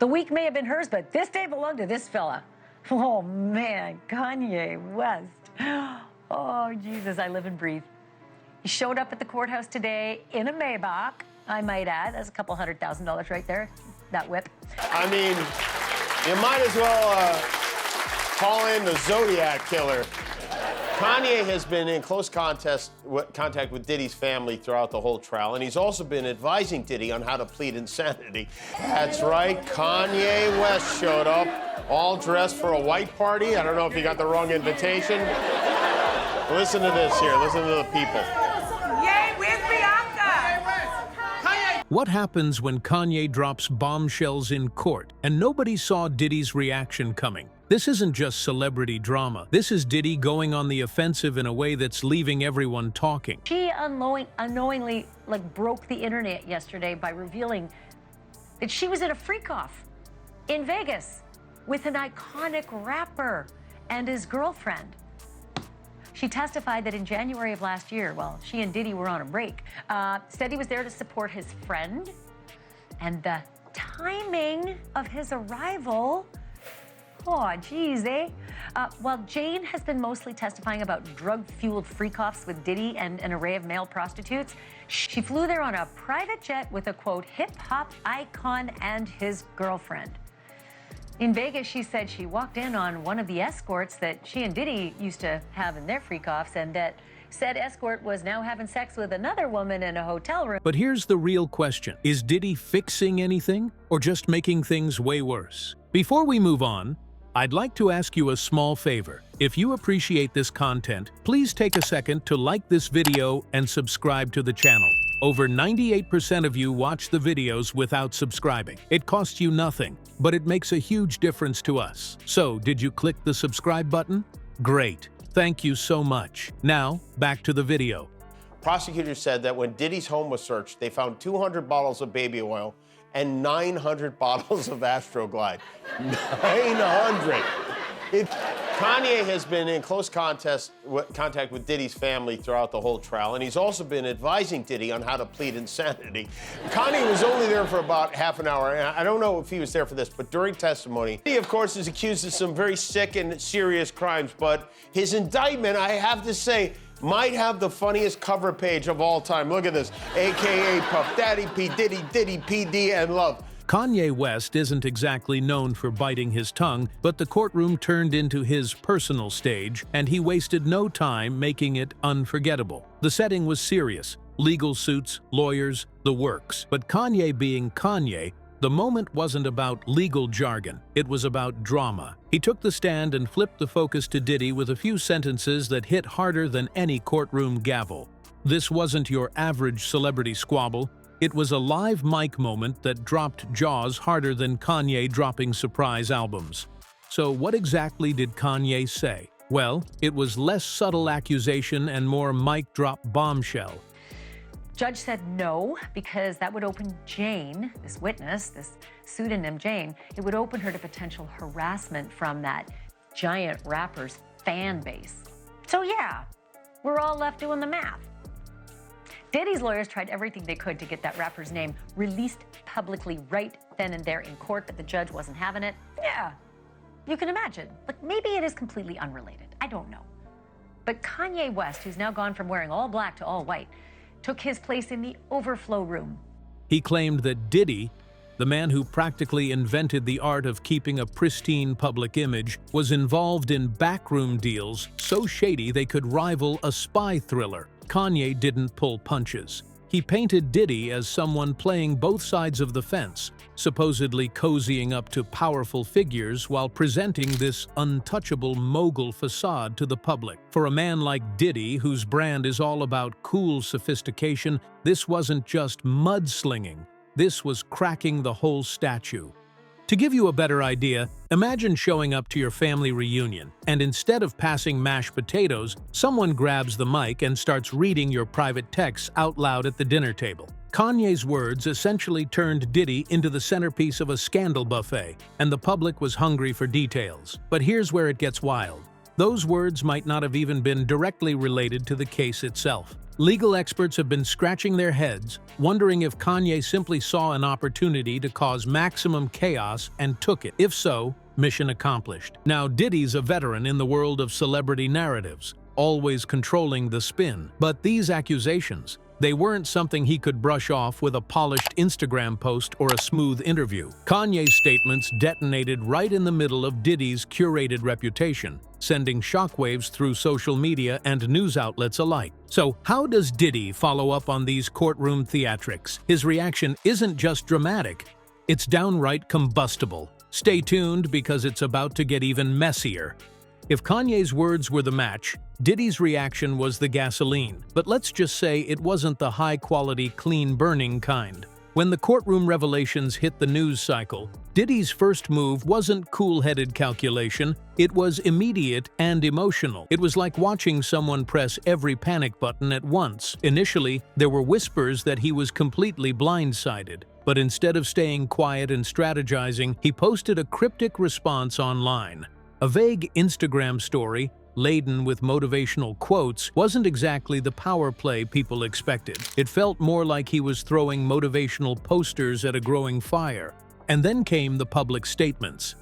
The week may have been hers, but this day belonged to this fella. Oh, man, Kanye West. Oh, Jesus, I live and breathe. He showed up at the courthouse today in a Maybach, I might add. That's a couple $100,000 right there, that whip. I mean, you might as well call in the Zodiac Killer. Kanye has been in close contact with Diddy's family throughout the whole trial, and he's also been advising Diddy on how to plead insanity. That's right, Kanye West showed up, all dressed for a white party. I don't know if he got the wrong invitation. Listen to this here, listen to the people. Yay, where's Bianca? What happens when Kanye drops bombshells in court and nobody saw Diddy's reaction coming? This isn't just celebrity drama. This is Diddy going on the offensive in a way that's leaving everyone talking. She unknowingly broke the internet yesterday by revealing that she was at a freak-off in Vegas with an iconic rapper and his girlfriend. She testified that in January of last year, while she and Diddy were on a break, said he was there to support his friend, and the timing of his arrival, oh, geez, eh? While Jane has been mostly testifying about drug-fueled freak-offs with Diddy and an array of male prostitutes, she flew there on a private jet with a, quote, hip-hop icon and his girlfriend. In Vegas, she said she walked in on one of the escorts that she and Diddy used to have in their freak-offs, and that said escort was now having sex with another woman in a hotel room. But here's the real question. Is Diddy fixing anything or just making things way worse? Before we move on, I'd like to ask you a small favor. If you appreciate this content, please take a second to like this video and subscribe to the channel. Over 98% of you watch the videos without subscribing. It costs you nothing, but it makes a huge difference to us. So, did you click the subscribe button? Great. Thank you so much. Now, back to the video. Prosecutors said that when Diddy's home was searched, they found 200 bottles of baby oil and 900 bottles of Astroglide. 900! Kanye has been in close contact with Diddy's family throughout the whole trial, and he's also been advising Diddy on how to plead insanity. Kanye was only there for about half an hour, and I don't know if he was there for this, but during testimony, Diddy, of course, is accused of some very sick and serious crimes, but his indictment, I have to say, might have the funniest cover page of all time. Look at this, AKA Puff Daddy, P. Diddy, Diddy, PD, and Love. Kanye West isn't exactly known for biting his tongue, but the courtroom turned into his personal stage, and he wasted no time making it unforgettable. The setting was serious, legal suits, lawyers, the works. But Kanye being Kanye, the moment wasn't about legal jargon, it was about drama. He took the stand and flipped the focus to Diddy with a few sentences that hit harder than any courtroom gavel. This wasn't your average celebrity squabble. It was a live mic moment that dropped jaws harder than Kanye dropping surprise albums. So what exactly did Kanye say? Well, it was less subtle accusation and more mic drop bombshell. Judge said no, because that would open Jane, this witness, this pseudonym Jane, it would open her to potential harassment from that giant rapper's fan base. So yeah, we're all left doing the math. Diddy's lawyers tried everything they could to get that rapper's name released publicly right then and there in court, but the judge wasn't having it. Yeah, you can imagine. Maybe it is completely unrelated. I don't know. But Kanye West, who's now gone from wearing all black to all white, took his place in the overflow room. He claimed that Diddy, the man who practically invented the art of keeping a pristine public image, was involved in backroom deals so shady they could rival a spy thriller. Kanye didn't pull punches. He painted Diddy as someone playing both sides of the fence, supposedly cozying up to powerful figures while presenting this untouchable mogul facade to the public. For a man like Diddy, whose brand is all about cool sophistication, this wasn't just mudslinging. This was cracking the whole statue. To give you a better idea, imagine showing up to your family reunion, and instead of passing mashed potatoes, someone grabs the mic and starts reading your private texts out loud at the dinner table. Kanye's words essentially turned Diddy into the centerpiece of a scandal buffet, and the public was hungry for details. But here's where it gets wild. Those words might not have even been directly related to the case itself. Legal experts have been scratching their heads, wondering if Kanye simply saw an opportunity to cause maximum chaos and took it. If so, mission accomplished. Now, Diddy's a veteran in the world of celebrity narratives, always controlling the spin. But these accusations, they weren't something he could brush off with a polished Instagram post or a smooth interview. Kanye's statements detonated right in the middle of Diddy's curated reputation, sending shockwaves through social media and news outlets alike. So, how does Diddy follow up on these courtroom theatrics? His reaction isn't just dramatic, it's downright combustible. Stay tuned because it's about to get even messier. If Kanye's words were the match, Diddy's reaction was the gasoline. But let's just say it wasn't the high-quality, clean-burning kind. When the courtroom revelations hit the news cycle, Diddy's first move wasn't cool-headed calculation, it was immediate and emotional. It was like watching someone press every panic button at once. Initially, there were whispers that he was completely blindsided. But instead of staying quiet and strategizing, he posted a cryptic response online. A vague Instagram story, laden with motivational quotes, wasn't exactly the power play people expected. It felt more like he was throwing motivational posters at a growing fire. And then came the public statements.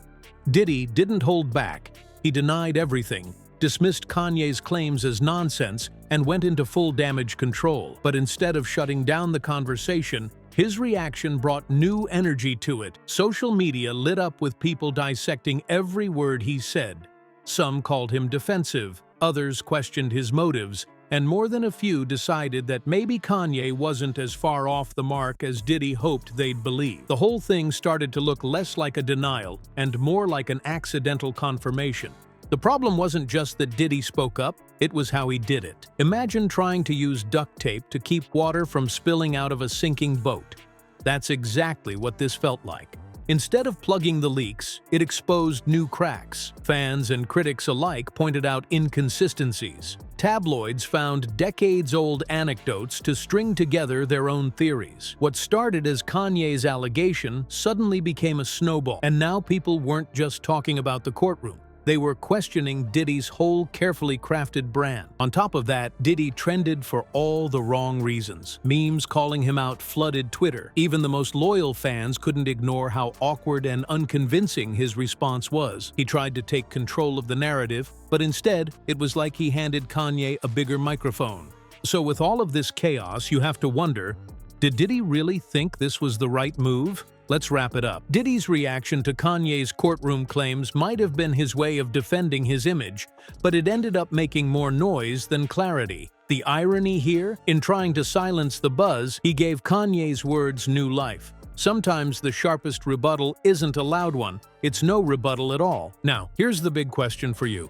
Diddy didn't hold back. He denied everything, dismissed Kanye's claims as nonsense, and went into full damage control. But instead of shutting down the conversation, his reaction brought new energy to it. Social media lit up with people dissecting every word he said. Some called him defensive, others questioned his motives, and more than a few decided that maybe Kanye wasn't as far off the mark as Diddy hoped they'd believe. The whole thing started to look less like a denial and more like an accidental confirmation. The problem wasn't just that Diddy spoke up, it was how he did it. Imagine trying to use duct tape to keep water from spilling out of a sinking boat. That's exactly what this felt like. Instead of plugging the leaks, it exposed new cracks. Fans and critics alike pointed out inconsistencies. Tabloids found decades-old anecdotes to string together their own theories. What started as Kanye's allegation suddenly became a snowball, and now people weren't just talking about the courtroom. They were questioning Diddy's whole carefully crafted brand. On top of that, Diddy trended for all the wrong reasons. Memes calling him out flooded Twitter. Even the most loyal fans couldn't ignore how awkward and unconvincing his response was. He tried to take control of the narrative, but instead, it was like he handed Kanye a bigger microphone. So with all of this chaos, you have to wonder, did Diddy really think this was the right move? Let's wrap it up. Diddy's reaction to Kanye's courtroom claims might have been his way of defending his image, but it ended up making more noise than clarity. The irony here? In trying to silence the buzz, he gave Kanye's words new life. Sometimes the sharpest rebuttal isn't a loud one, it's no rebuttal at all. Now, here's the big question for you.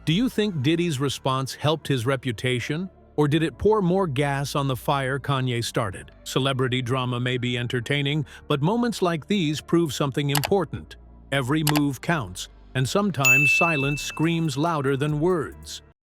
Do you think Diddy's response helped his reputation? Or did it pour more gas on the fire Kanye started? Celebrity drama may be entertaining, but moments like these prove something important. Every move counts, and sometimes silence screams louder than words.